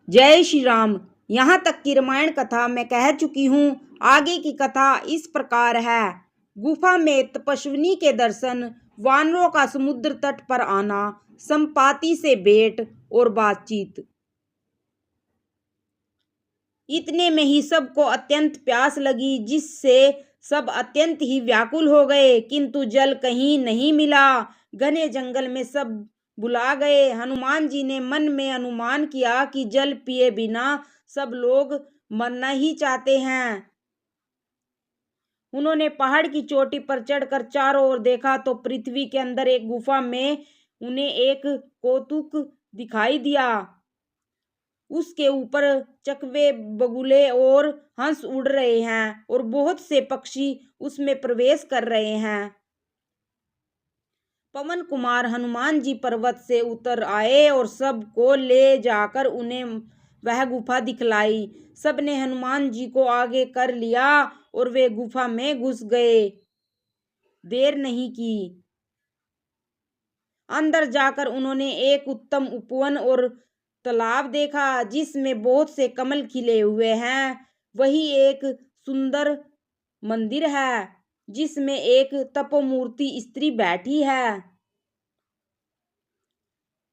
जय श्री राम। यहाँ तक की रामायण कथा मैं कह चुकी हूँ। आगे की कथा इस प्रकार है। गुफा में तपस्विनी के दर्शन, वानरों का समुद्र तट पर आना, संपाति से भेंट और बातचीत। इतने में ही सबको अत्यंत प्यास लगी, जिससे सब अत्यंत ही व्याकुल हो गए, किंतु जल कहीं नहीं मिला। घने जंगल में सब बुला गए। हनुमान जी ने मन में अनुमान किया कि जल पिए बिना सब लोग मरना ही चाहते हैं। उन्होंने पहाड़ की चोटी पर चढ़कर चारों ओर देखा तो पृथ्वी के अंदर एक गुफा में उन्हें एक कौतुक दिखाई दिया। उसके ऊपर चकवे, बगुले और हंस उड़ रहे हैं और बहुत से पक्षी उसमें प्रवेश कर रहे हैं। पवन कुमार हनुमान जी पर्वत से उतर आए और सबको ले जाकर उन्हें वह गुफा दिखलाई। सबने हनुमान जी को आगे कर लिया और वे गुफा में घुस गए। देर नहीं की। अंदर जाकर उन्होंने एक उत्तम उपवन और तालाब देखा, जिसमें बहुत से कमल खिले हुए हैं। वही एक सुंदर मंदिर है, जिसमें एक तपोमूर्ति स्त्री बैठी है।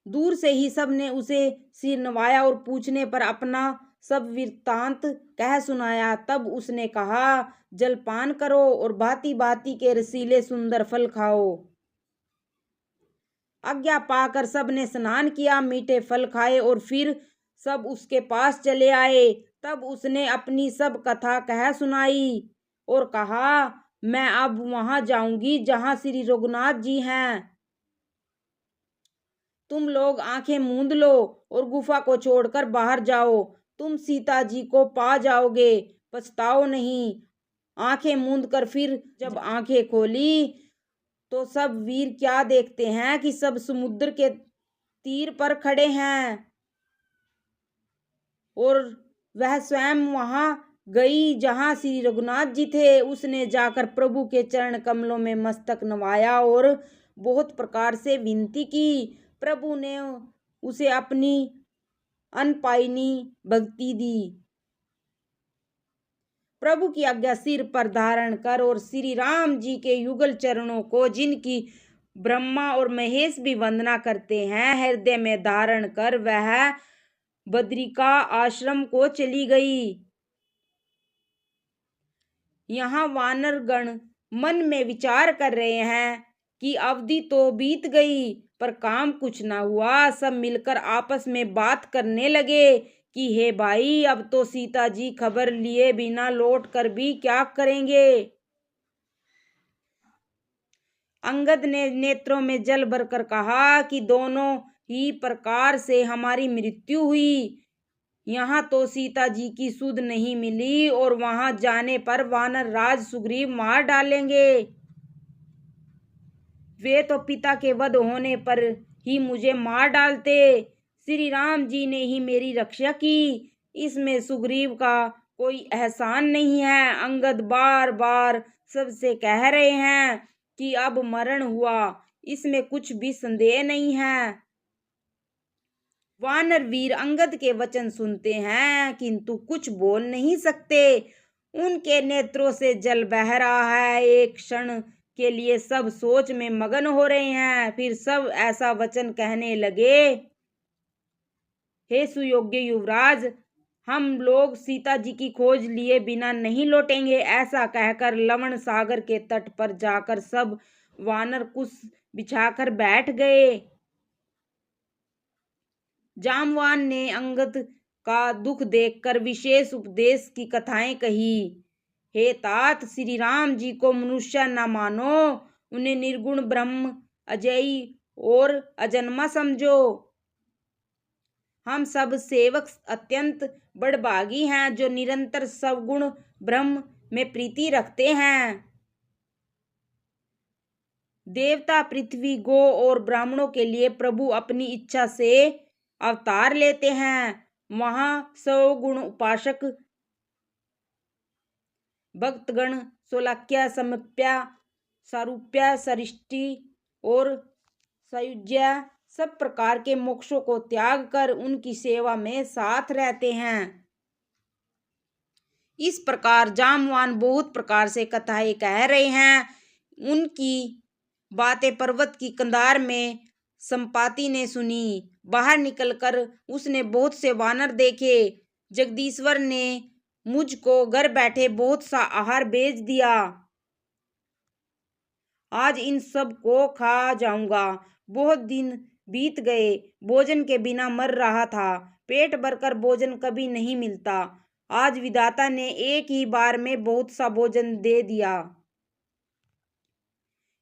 दूर से ही सबने उसे सिर नवाया और पूछने पर अपना सब वृत्तांत कह सुनाया। तब उसने कहा, जलपान करो और भांति भांति के रसीले सुंदर फल खाओ। आज्ञा पाकर सबने स्नान किया, मीठे फल खाए और फिर सब उसके पास चले आए। तब उसने अपनी सब कथा कह सुनाई और कहा, मैं अब वहां जाऊंगी जहां श्री रघुनाथ जी हैं। तुम लोग आंखें मूंद लो और गुफा को छोड़कर बाहर जाओ। तुम सीता जी को पा जाओगे, पछताओ नहीं। आंखें मूंद कर फिर जब आंखें खोली तो सब वीर क्या देखते हैं कि सब समुद्र के तीर पर खड़े हैं और वह स्वयं वहां गई जहां श्री रघुनाथ जी थे। उसने जाकर प्रभु के चरण कमलों में मस्तक नवाया और बहुत प्रकार से विनती की। प्रभु ने उसे अपनी अनपायनी भक्ति दी। प्रभु की आज्ञा सिर पर धारण कर और श्री राम जी के युगल चरणों को, जिनकी ब्रह्मा और महेश भी वंदना करते हैं, हृदय में धारण कर वह बद्रिका आश्रम को चली गई। यहाँ वानर गण मन में विचार कर रहे हैं कि अवधि तो बीत गई पर काम कुछ ना हुआ। सब मिलकर आपस में बात करने लगे कि हे भाई, अब तो सीता जी खबर लिए बिना लौट कर भी क्या करेंगे। अंगद ने नेत्रों में जल भरकर कहा कि दोनों ही प्रकार से हमारी मृत्यु हुई। यहाँ तो सीता जी की सुध नहीं मिली और वहां जाने पर वानर राज सुग्रीव मार डालेंगे। वे तो पिता के वध होने पर ही मुझे मार डालते। श्री राम जी ने ही मेरी रक्षा की, इसमें सुग्रीव का कोई एहसान नहीं है। अंगद बार बार सबसे कह रहे हैं कि अब मरण हुआ, इसमें कुछ भी संदेह नहीं है। वानर वीर अंगद के वचन सुनते हैं किंतु कुछ बोल नहीं सकते। उनके नेत्रों से जल बह रहा है। एक क्षण के लिए सब सोच में मगन हो रहे हैं। फिर सब ऐसा वचन कहने लगे, हे सुयोग्य युवराज, हम लोग सीता जी की खोज लिए बिना नहीं लौटेंगे। ऐसा कहकर लवण सागर के तट पर जाकर सब वानर कुश बिछाकर बैठ गए। जामवान ने अंगद का दुख देखकर विशेष उपदेश की कथाएं कही। हे तात, श्री राम जी को मनुष्य न मानो, उन्हें निर्गुण ब्रह्म, अजयी और अजन्मा समझो। हम सब सेवक अत्यंत बड़भागी हैं जो निरंतर सवगुण ब्रह्म में प्रीति रखते हैं। देवता, पृथ्वी, गो और ब्राह्मणों के लिए प्रभु अपनी इच्छा से अवतार लेते हैं। वहां सवगुण उपासक भक्तगण सोलाक्या, समप्या, सारूप्या, सरिष्टि और सयुज्या सब प्रकार के मोक्षों को त्याग कर उनकी सेवा में साथ रहते हैं। इस प्रकार जामवान बहुत प्रकार से कथाएं कह रहे हैं। उनकी बातें पर्वत की कंधार में संपाति ने सुनी। बाहर निकलकर उसने बहुत से वानर देखे। जगदीश्वर ने मुझको घर बैठे बहुत सा आहार भेज दिया। आज इन सब को खा जाऊंगा। बहुत दिन बीत गए, भोजन के बिना मर रहा था। पेट भरकर भोजन कभी नहीं मिलता। आज विधाता ने एक ही बार में बहुत सा भोजन दे दिया।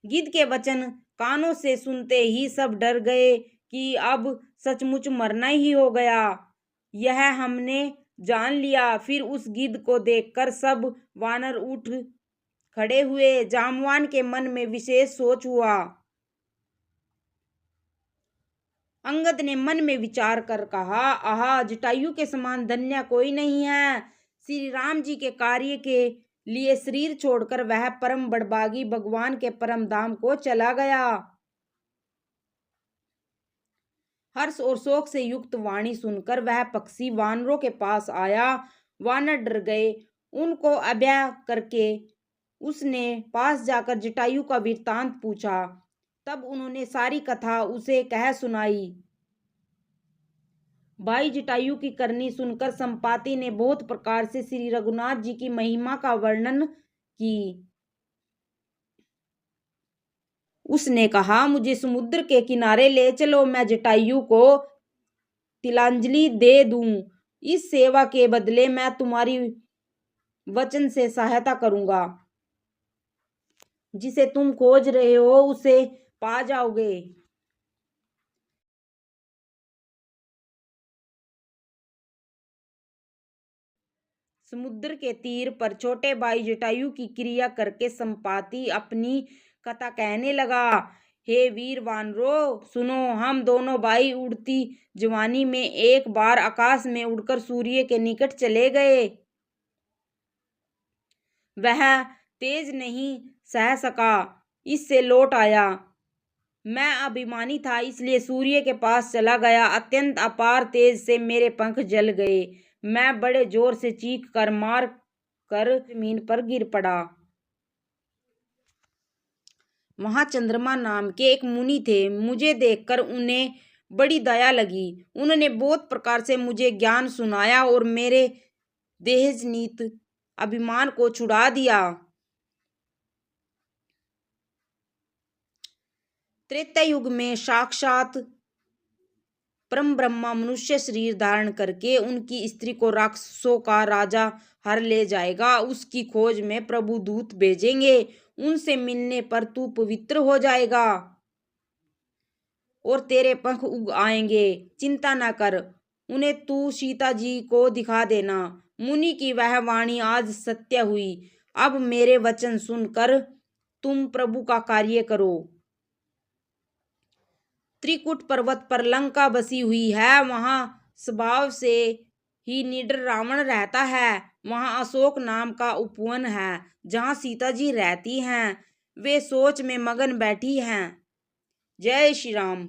गिद्ध के वचन कानों से सुनते ही सब डर गए कि अब सचमुच मरना ही हो गया। यह हमने जान लिया। फिर उस गिद्ध को देखकर सब वानर उठ खड़े हुए। जामवान के मन में विशेष सोच हुआ। अंगद ने मन में विचार कर कहा, आहा, जटायु के समान धन्य कोई नहीं है। श्री राम जी के कार्य के लिए शरीर छोड़कर वह परम बड़भागी भगवान के परम धाम को चला गया। हर्ष और शोक से युक्त वाणी सुनकर वह पक्षी वानरों के पास आया। वानर डर गए। उनको अभय करके उसने पास जाकर जटायु का वृत्तांत पूछा। तब उन्होंने सारी कथा उसे कह सुनाई। भाई जटायु की करनी सुनकर संपाति ने बहुत प्रकार से श्री रघुनाथ जी की महिमा का वर्णन की। उसने कहा, मुझे समुद्र के किनारे ले चलो, मैं जटायु को तिलांजलि दे दूं। इस सेवा के बदले मैं तुम्हारी वचन से सहायता करूंगा। जिसे तुम खोज रहे हो उसे पा जाओगे। समुद्र के तीर पर छोटे भाई जटायु की क्रिया करके संपाति अपनी कथा कहने लगा। हे वीर वानरों, सुनो, हम दोनों भाई उड़ती जवानी में एक बार आकाश में उड़कर सूर्य के निकट चले गए। वह तेज नहीं सह सका, इससे लौट आया। मैं अभिमानी था, इसलिए सूर्य के पास चला गया। अत्यंत अपार तेज से मेरे पंख जल गए। मैं बड़े जोर से चीख कर मार कर जमीन पर गिर पड़ा। वहां चंद्रमा नाम के एक मुनि थे। मुझे देखकर उन्हें बड़ी दया लगी। उन्होंने बहुत प्रकार से मुझे ज्ञान सुनाया और मेरे देहजनित अभिमान को छुड़ा दिया। त्रेता युग में साक्षात परम ब्रह्मा मनुष्य शरीर धारण करके उनकी स्त्री को राक्षसों का राजा हर ले जाएगा। उसकी खोज में प्रभु दूत भेजेंगे। उनसे मिलने पर तू पवित्र हो जाएगा और तेरे पंख उग आएंगे। चिंता न कर, उन्हें तू सीता जी को दिखा देना। मुनि की वह वाणी आज सत्य हुई। अब मेरे वचन सुनकर तुम प्रभु का कार्य करो। त्रिकुट पर्वत पर लंका बसी हुई है। वहां स्वभाव से ही निडर रावण रहता है। वहां अशोक नाम का उपवन है जहां सीता जी रहती हैं। वे सोच में मगन बैठी हैं। जय श्री राम।